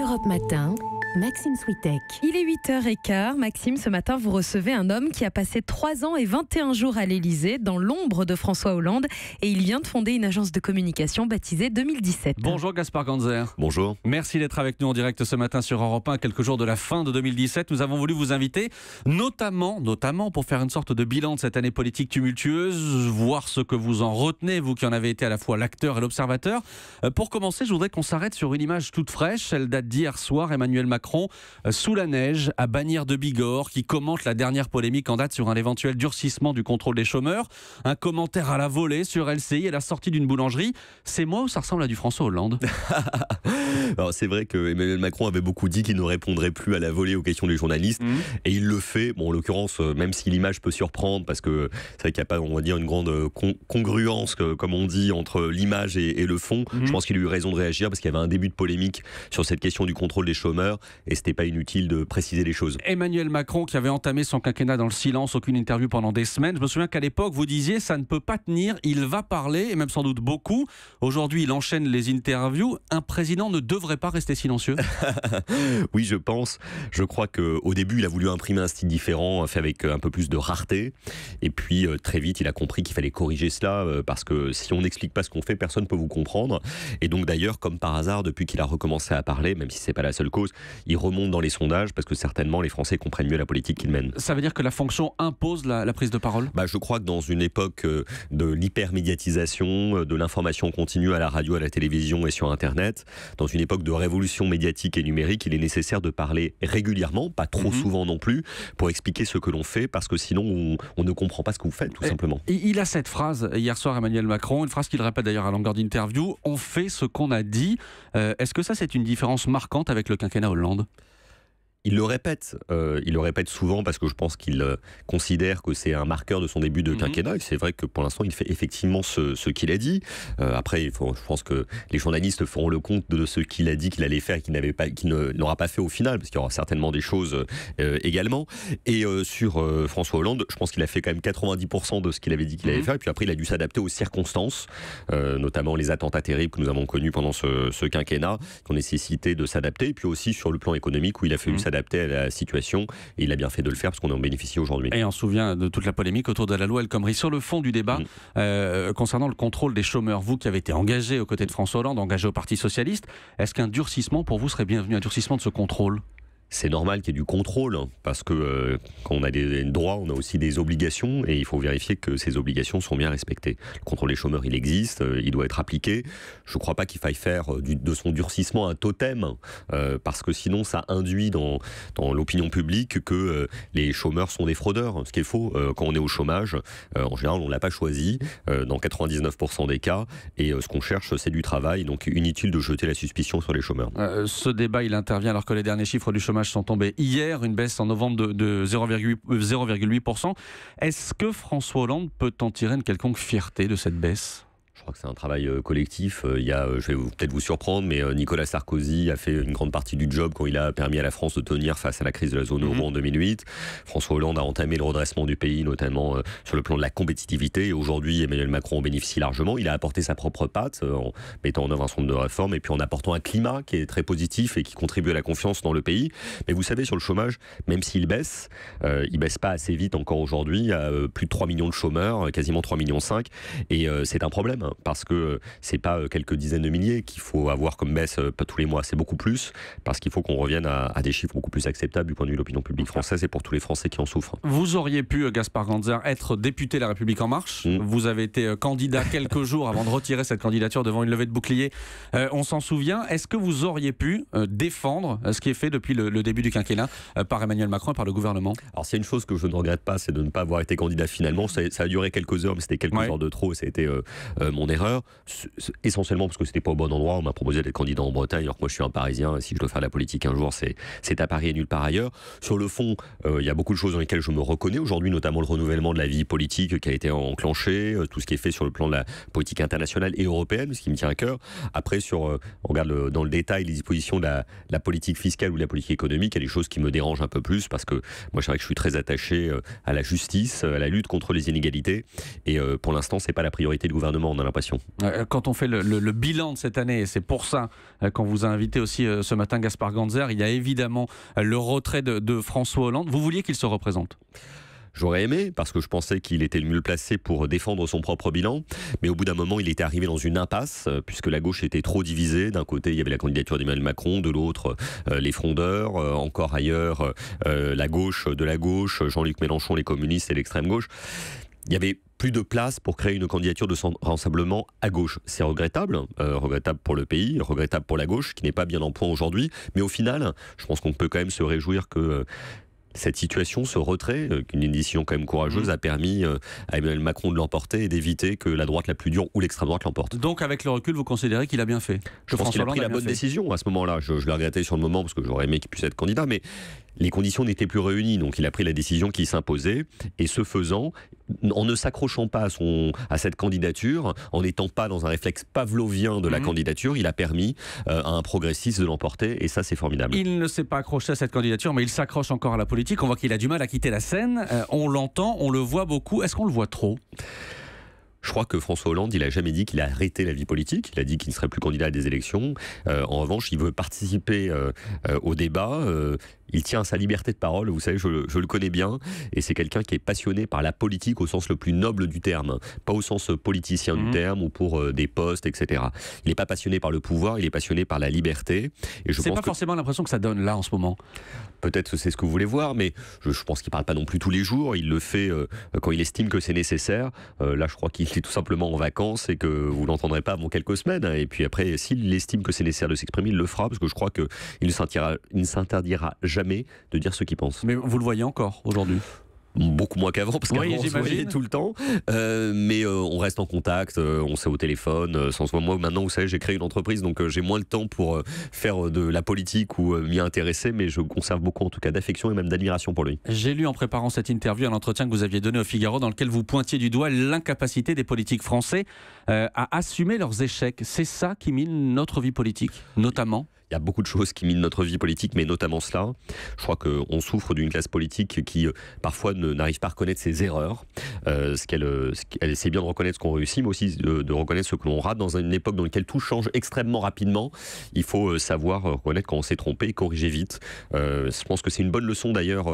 Europe Matin, Maxime Switek. Il est 8h15. Maxime, ce matin, vous recevez un homme qui a passé 3 ans et 21 jours à l'Élysée, dans l'ombre de François Hollande. Et il vient de fonder une agence de communication baptisée 2017. Bonjour Gaspard Ganzer. Bonjour. Merci d'être avec nous en direct ce matin sur Europe 1, à quelques jours de la fin de 2017. Nous avons voulu vous inviter, notamment pour faire une sorte de bilan de cette année politique tumultueuse, voir ce que vous en retenez, vous qui en avez été à la fois l'acteur et l'observateur. Pour commencer, je voudrais qu'on s'arrête sur une image toute fraîche. Elle date d'hier soir. Emmanuel Macron, sous la neige, à Bagnères de Bigorre, qui commente la dernière polémique en date sur un éventuel durcissement du contrôle des chômeurs. Un commentaire à la volée sur LCI à la sortie d'une boulangerie. C'est moi ou ça ressemble à du François Hollande? Alors c'est vrai que Emmanuel Macron avait beaucoup dit qu'il ne répondrait plus à la volée aux questions des journalistes, et il le fait. Bon, en l'occurrence, même si l'image peut surprendre, parce que c'est vrai qu'il n'y a pas, on va dire, une grande congruence, comme on dit, entre l'image et le fond. Je pense qu'il a eu raison de réagir parce qu'il y avait un début de polémique sur cette question du contrôle des chômeurs, et c'était pas inutile de préciser les choses. Emmanuel Macron qui avait entamé son quinquennat dans le silence, aucune interview pendant des semaines. Je me souviens qu'à l'époque, vous disiez ça ne peut pas tenir, il va parler, et même sans doute beaucoup. Aujourd'hui, il enchaîne les interviews. Un président ne devrait pas rester silencieux. Oui, je pense. Je crois qu'au début, il a voulu imprimer un style différent, fait avec un peu plus de rareté. Et puis, très vite, il a compris qu'il fallait corriger cela, parce que si on n'explique pas ce qu'on fait, personne ne peut vous comprendre. Et donc, d'ailleurs, comme par hasard, depuis qu'il a recommencé à parler, même si ce n'est pas la seule cause, il remonte dans les sondages, parce que certainement, les Français comprennent mieux la politique qu'il mène. Ça veut dire que la fonction impose la prise de parole ? Je crois que dans une époque de l'hypermédiatisation, de l'information continue à la radio, à la télévision et sur Internet, dans une époque de révolution médiatique et numérique, il est nécessaire de parler régulièrement, pas trop souvent non plus, pour expliquer ce que l'on fait, parce que sinon on ne comprend pas ce que vous faites, tout simplement. Il a cette phrase hier soir, Emmanuel Macron, une phrase qu'il répète d'ailleurs à longueur d'interview: on fait ce qu'on a dit. Est-ce que ça, c'est une différence marquante avec le quinquennat Hollande ? Il le répète souvent, parce que je pense qu'il considère que c'est un marqueur de son début de quinquennat, et c'est vrai que pour l'instant il fait effectivement ce qu'il a dit. Après, je pense que les journalistes feront le compte de ce qu'il a dit qu'il allait faire et qu'il n'aura pas fait au final, parce qu'il y aura certainement des choses également. Et sur François Hollande, je pense qu'il a fait quand même 90% de ce qu'il avait dit qu'il allait faire, et puis après il a dû s'adapter aux circonstances, notamment les attentats terribles que nous avons connus pendant ce quinquennat, qui ont nécessité de s'adapter, et puis aussi sur le plan économique, où il a fallu s'adapter à la situation, et il a bien fait de le faire parce qu'on en bénéficie aujourd'hui. Et on se souvient de toute la polémique autour de la loi El Khomri. Sur le fond du débat, concernant le contrôle des chômeurs, vous qui avez été engagé aux côtés de François Hollande, engagé au Parti Socialiste, est-ce qu'un durcissement pour vous serait bienvenu, un durcissement de ce contrôle ? C'est normal qu'il y ait du contrôle, parce que quand on a des droits, on a aussi des obligations, et il faut vérifier que ces obligations sont bien respectées. Le contrôle des chômeurs, il existe, il doit être appliqué. Je ne crois pas qu'il faille faire de son durcissement un totem, parce que sinon ça induit dans l'opinion publique que les chômeurs sont des fraudeurs, ce qui est faux. Quand on est au chômage, en général on ne l'a pas choisi, dans 99% des cas, et ce qu'on cherche, c'est du travail, donc inutile de jeter la suspicion sur les chômeurs. Ce débat, il intervient alors que les derniers chiffres du chômage sont tombés hier, une baisse en novembre de 0,8%. Est-ce que François Hollande peut en tirer une quelconque fierté de cette baisse ? Je crois que c'est un travail collectif. Je vais peut-être vous surprendre, mais Nicolas Sarkozy a fait une grande partie du job quand il a permis à la France de tenir face à la crise de la zone euro en 2008. François Hollande a entamé le redressement du pays, notamment sur le plan de la compétitivité. Et aujourd'hui, Emmanuel Macron en bénéficie largement. Il a apporté sa propre patte en mettant en œuvre un certain nombre de réformes, et puis en apportant un climat qui est très positif et qui contribue à la confiance dans le pays. Mais vous savez, sur le chômage, même s'il baisse, il baisse pas assez vite encore aujourd'hui. Il y a plus de 3 millions de chômeurs, quasiment 3,5 millions. Et c'est un problème, parce que c'est pas quelques dizaines de milliers qu'il faut avoir comme baisse pas tous les mois, c'est beaucoup plus, parce qu'il faut qu'on revienne à des chiffres beaucoup plus acceptables du point de vue de l'opinion publique française et pour tous les Français qui en souffrent. Vous auriez pu, Gaspard Ganzer, être député La République En Marche. Vous avez été candidat quelques jours avant de retirer cette candidature devant une levée de bouclier. On s'en souvient. Est-ce que vous auriez pu défendre ce qui est fait depuis le début du quinquennat par Emmanuel Macron et par le gouvernement ? Alors c'est une chose que je ne regrette pas, c'est de ne pas avoir été candidat finalement. Ça a duré quelques heures, mais c'était quelques heures de trop, et ça a été mon erreur, essentiellement parce que c'était pas au bon endroit. On m'a proposé d'être candidat en Bretagne, alors que moi je suis un Parisien, et si je dois faire de la politique un jour, c'est à Paris et nulle part ailleurs. Sur le fond, il y a beaucoup de choses dans lesquelles je me reconnais aujourd'hui, notamment le renouvellement de la vie politique qui a été enclenché, tout ce qui est fait sur le plan de la politique internationale et européenne, ce qui me tient à cœur. Après, on regarde dans le détail les dispositions de la politique fiscale ou de la politique économique, il y a des choses qui me dérangent un peu plus, parce que moi c'est vrai que je suis très attaché à la justice, à la lutte contre les inégalités, et pour l'instant c'est pas la priorité du gouvernement. On a l'impression. Quand on fait le bilan de cette année, et c'est pour ça qu'on vous a invité aussi ce matin, Gaspard Ganzer, il y a évidemment le retrait de François Hollande. Vous vouliez qu'il se représente ? J'aurais aimé, parce que je pensais qu'il était le mieux placé pour défendre son propre bilan. Mais au bout d'un moment, il était arrivé dans une impasse, puisque la gauche était trop divisée. D'un côté, il y avait la candidature d'Emmanuel Macron, de l'autre, les frondeurs. Encore ailleurs, la gauche de la gauche, Jean-Luc Mélenchon, les communistes et l'extrême gauche. Il y avait plus de place pour créer une candidature de rassemblement à gauche. C'est regrettable, regrettable pour le pays, regrettable pour la gauche, qui n'est pas bien en point aujourd'hui. Mais au final, je pense qu'on peut quand même se réjouir que cette situation, ce retrait, une décision quand même courageuse, a permis à Emmanuel Macron de l'emporter et d'éviter que la droite la plus dure ou l'extrême droite l'emporte. Donc avec le recul, vous considérez qu'il a bien fait ? Je pense qu'il a pris la bonne décision à ce moment-là. Je l'ai regretté sur le moment parce que j'aurais aimé qu'il puisse être candidat, mais les conditions n'étaient plus réunies, donc il a pris la décision qui s'imposait, et ce faisant, en ne s'accrochant pas à cette candidature, en n'étant pas dans un réflexe pavlovien de la candidature, il a permis à un progressiste de l'emporter, et ça c'est formidable. Il ne s'est pas accroché à cette candidature, mais il s'accroche encore à la politique. On voit qu'il a du mal à quitter la scène, on l'entend, on le voit beaucoup. Est-ce qu'on le voit trop ? Je crois que François Hollande, il n'a jamais dit qu'il a arrêté la vie politique. Il a dit qu'il ne serait plus candidat à des élections. En revanche, il veut participer au débat. Il tient à sa liberté de parole, vous savez, je le connais bien, et c'est quelqu'un qui est passionné par la politique au sens le plus noble du terme, pas au sens politicien du terme ou pour des postes, etc. Il n'est pas passionné par le pouvoir, il est passionné par la liberté. Et je pense pas forcément l'impression que ça donne là en ce moment. Peut-être que c'est ce que vous voulez voir, mais je pense qu'il ne parle pas non plus tous les jours, il le fait quand il estime que c'est nécessaire. Là, je crois qu'il est tout simplement en vacances et que vous ne l'entendrez pas avant quelques semaines. Et puis après, s'il estime que c'est nécessaire de s'exprimer, il le fera, parce que je crois qu'il ne s'interdira jamais de dire ce qu'il pense. Mais vous le voyez encore aujourd'hui ? Beaucoup moins qu'avant, parce qu'avant on se voyait tout le temps. Mais on reste en contact, on s'est au téléphone. Sans moi, maintenant, vous savez, j'ai créé une entreprise, donc j'ai moins le temps pour faire de la politique ou m'y intéresser, mais je conserve beaucoup, en tout cas, d'affection et même d'admiration pour lui. J'ai lu en préparant cette interview un entretien que vous aviez donné au Figaro, dans lequel vous pointiez du doigt l'incapacité des politiques français à assumer leurs échecs. C'est ça qui mine notre vie politique, notamment ? Il y a beaucoup de choses qui minent notre vie politique, mais notamment cela. Je crois qu'on souffre d'une classe politique qui, parfois, n'arrive pas à reconnaître ses erreurs. Elle sait bien de reconnaître ce qu'on réussit, mais aussi de reconnaître ce que l'on rate. Dans une époque dans laquelle tout change extrêmement rapidement, il faut savoir reconnaître quand on s'est trompé et corriger vite. Je pense que c'est une bonne leçon, d'ailleurs,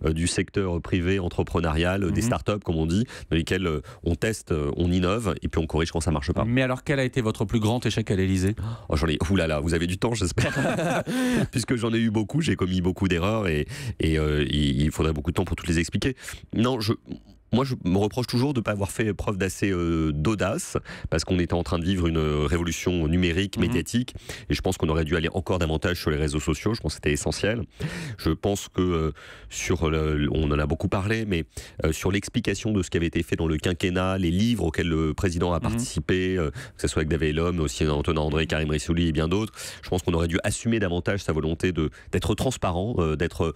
du secteur privé, entrepreneurial, des startups, comme on dit, dans lesquels on teste, on innove, et puis on corrige quand ça ne marche pas. Mais alors, quel a été votre plus grand échec à l'Élysée ? Oulala, vous avez du temps, j'espère. Puisque j'en ai eu beaucoup, j'ai commis beaucoup d'erreurs et il faudrait beaucoup de temps pour toutes les expliquer. Non, moi, je me reproche toujours de ne pas avoir fait preuve d'assez d'audace, parce qu'on était en train de vivre une révolution numérique, médiatique, et je pense qu'on aurait dû aller encore davantage sur les réseaux sociaux. Je pense que c'était essentiel. Je pense que on en a beaucoup parlé, mais sur l'explication de ce qui avait été fait dans le quinquennat, les livres auxquels le président a participé, que ce soit avec David Lhomme, mais aussi Antonin André, Karim Rissouli et bien d'autres, je pense qu'on aurait dû assumer davantage sa volonté d'être transparent, d'être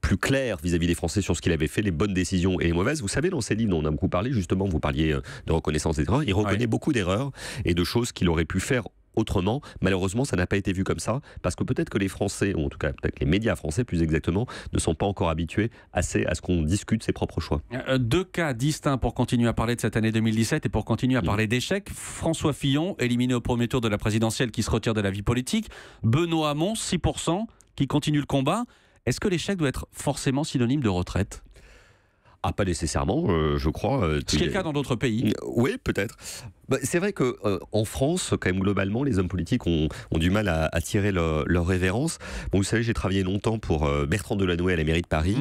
plus clair vis-à-vis des Français sur ce qu'il avait fait, les bonnes décisions et les mauvaises. Vous savez, dans ces livres dont on a beaucoup parlé, justement, vous parliez de reconnaissance des erreurs, il reconnaît beaucoup d'erreurs et de choses qu'il aurait pu faire autrement. Malheureusement, ça n'a pas été vu comme ça, parce que peut-être que les Français, ou en tout cas peut-être les médias français plus exactement, ne sont pas encore habitués assez à ce qu'on discute ses propres choix. Deux cas distincts pour continuer à parler de cette année 2017 et pour continuer à parler d'échecs. François Fillon, éliminé au premier tour de la présidentielle, qui se retire de la vie politique. Benoît Hamon, 6%, qui continue le combat. Est-ce que l'échec doit être forcément synonyme de retraite ? Ah, pas nécessairement, je crois. C'est le cas dans d'autres pays. Oui, peut-être. C'est vrai qu'en France, quand même, globalement, les hommes politiques ont du mal à tirer leur révérence. Bon, vous savez, j'ai travaillé longtemps pour Bertrand Delanoë à la mairie de Paris,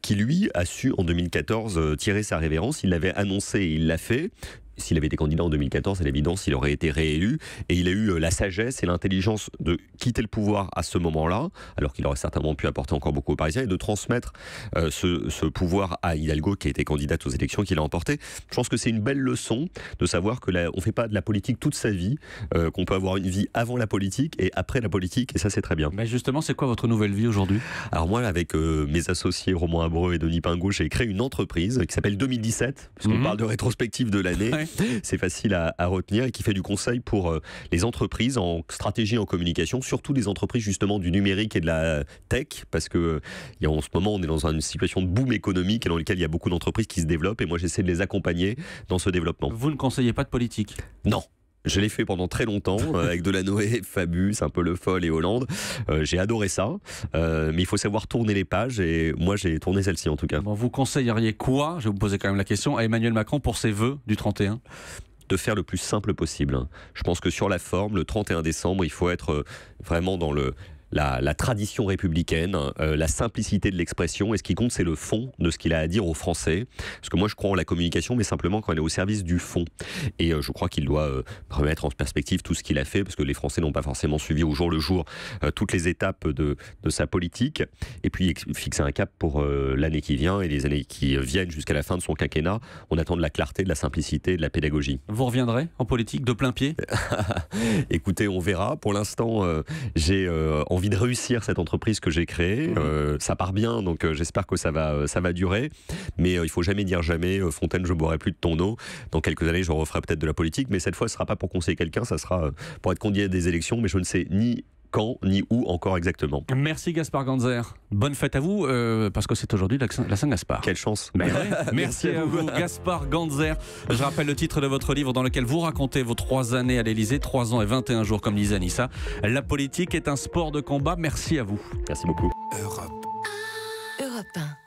qui, lui, a su, en 2014, tirer sa révérence. Il l'avait annoncé et il l'a fait. S'il avait été candidat en 2014, à l'évidence, il aurait été réélu. Et il a eu la sagesse et l'intelligence de quitter le pouvoir à ce moment-là, alors qu'il aurait certainement pu apporter encore beaucoup aux Parisiens, et de transmettre ce pouvoir à Hidalgo, qui a été candidate aux élections, qu'il a emporté. Je pense que c'est une belle leçon de savoir que on ne fait pas de la politique toute sa vie, qu'on peut avoir une vie avant la politique et après la politique, et ça, c'est très bien. Mais justement, c'est quoi votre nouvelle vie aujourd'hui ? Alors moi, avec mes associés Romain Abreu et Denis Pingot, j'ai créé une entreprise qui s'appelle 2017, puisqu'on parle de rétrospective de l'année. Ouais. C'est facile à retenir et qui fait du conseil pour les entreprises en stratégie en communication, surtout des entreprises justement du numérique et de la tech, parce que en ce moment on est dans une situation de boom économique et dans lequel il y a beaucoup d'entreprises qui se développent et moi j'essaie de les accompagner dans ce développement. Vous ne conseillez pas de politique? Non. Je l'ai fait pendant très longtemps avec Delanoë, Fabius, un peu Le Foll et Hollande. J'ai adoré ça, mais il faut savoir tourner les pages et moi j'ai tourné celle-ci en tout cas. Bon, vous conseilleriez quoi, je vais vous poser quand même la question, à Emmanuel Macron pour ses vœux du 31 ? De faire le plus simple possible. Je pense que sur la forme, le 31 décembre, il faut être vraiment dans la tradition républicaine, la simplicité de l'expression, et ce qui compte c'est le fond de ce qu'il a à dire aux Français, parce que moi je crois en la communication mais simplement quand elle est au service du fond, et je crois qu'il doit remettre en perspective tout ce qu'il a fait, parce que les Français n'ont pas forcément suivi au jour le jour toutes les étapes de sa politique, et puis fixer un cap pour l'année qui vient et les années qui viennent jusqu'à la fin de son quinquennat. On attend de la clarté, de la simplicité, de la pédagogie. Vous reviendrez en politique de plein pied? Écoutez, on verra. Pour l'instant, j'ai envie de réussir cette entreprise que j'ai créée. Ça part bien, donc j'espère que ça va durer. Mais il faut jamais dire jamais. Fontaine, je boirai plus de ton eau. Dans quelques années, je referai peut-être de la politique, mais cette fois, ce sera pas pour conseiller quelqu'un, ça sera pour être candidat à des élections, mais je ne sais ni quand ni où encore exactement. Merci Gaspard Ganzer. Bonne fête à vous, parce que c'est aujourd'hui la Saint-Gaspard. Quelle chance. Ben ouais. Merci à vous Gaspard Ganzer. Je rappelle le titre de votre livre dans lequel vous racontez vos 3 années à l'Élysée, 3 ans et 21 jours comme disait Anissa. La politique est un sport de combat. Merci à vous. Merci beaucoup. Europe 1.